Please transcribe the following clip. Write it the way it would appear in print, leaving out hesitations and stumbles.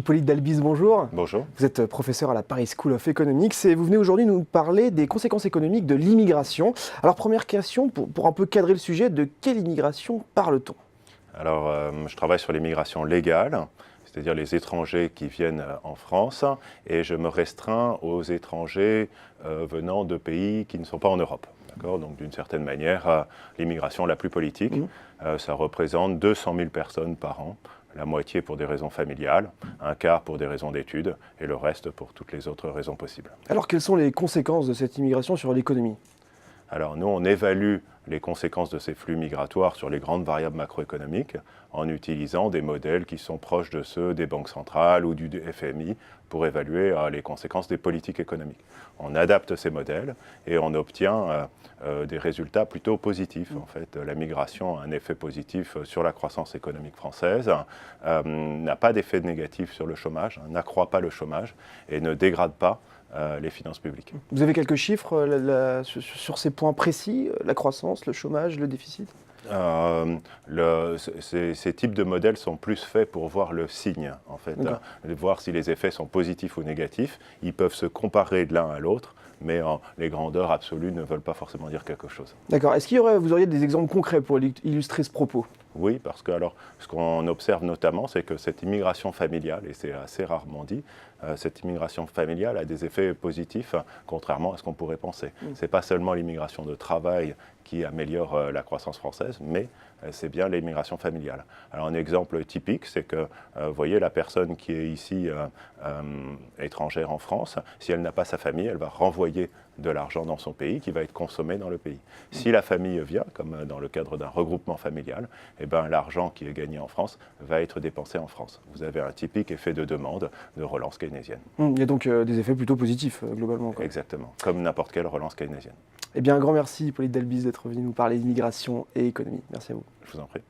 Hippolyte Dalbise, bonjour. Bonjour. Vous êtes professeur à la Paris School of Economics et vous venez aujourd'hui nous parler des conséquences économiques de l'immigration. Alors première question, pour un peu cadrer le sujet, de quelle immigration parle-t-on? Alors, je travaille sur l'immigration légale, c'est-à-dire les étrangers qui viennent en France, et je me restreins aux étrangers venant de pays qui ne sont pas en Europe. Donc, d'une certaine manière, l'immigration la plus politique, ça représente 200 000 personnes par an, la moitié pour des raisons familiales, un quart pour des raisons d'études, et le reste pour toutes les autres raisons possibles. Alors quelles sont les conséquences de cette immigration sur l'économie? Alors nous, on évalue les conséquences de ces flux migratoires sur les grandes variables macroéconomiques en utilisant des modèles qui sont proches de ceux des banques centrales ou du FMI pour évaluer les conséquences des politiques économiques. On adapte ces modèles et on obtient des résultats plutôt positifs. En fait, la migration a un effet positif sur la croissance économique française, n'a pas d'effet négatif sur le chômage, n'accroît pas le chômage et ne dégrade pas les finances publiques. Vous avez quelques chiffres sur ces points précis, la croissance, le chômage, le déficit? Ces types de modèles sont plus faits pour voir le signe, en fait, voir si les effets sont positifs ou négatifs. Ils peuvent se comparer de l'un à l'autre, mais les grandeurs absolues ne veulent pas forcément dire quelque chose. D'accord. Est-ce vous auriez des exemples concrets pour illustrer ce propos? Oui, parce que ce qu'on observe notamment, c'est que cette immigration familiale, et c'est assez rarement dit, cette immigration familiale a des effets positifs, contrairement à ce qu'on pourrait penser. Ce n'est pas seulement l'immigration de travail qui améliore la croissance française, mais c'est bien l'immigration familiale. Alors un exemple typique, c'est que, vous voyez, la personne qui est ici étrangère en France, si elle n'a pas sa famille, elle va renvoyer de l'argent dans son pays qui va être consommé dans le pays. Si la famille vient, comme dans le cadre d'un regroupement familial, eh ben, l'argent qui est gagné en France va être dépensé en France. Vous avez un typique effet de demande de relance keynésienne. Il y a donc des effets plutôt positifs, globalement. Exactement, comme n'importe quelle relance keynésienne. Eh bien, un grand merci, Hippolyte Dalbise, d'être venu nous parler d'immigration et économie. Merci à vous. Je vous en prie.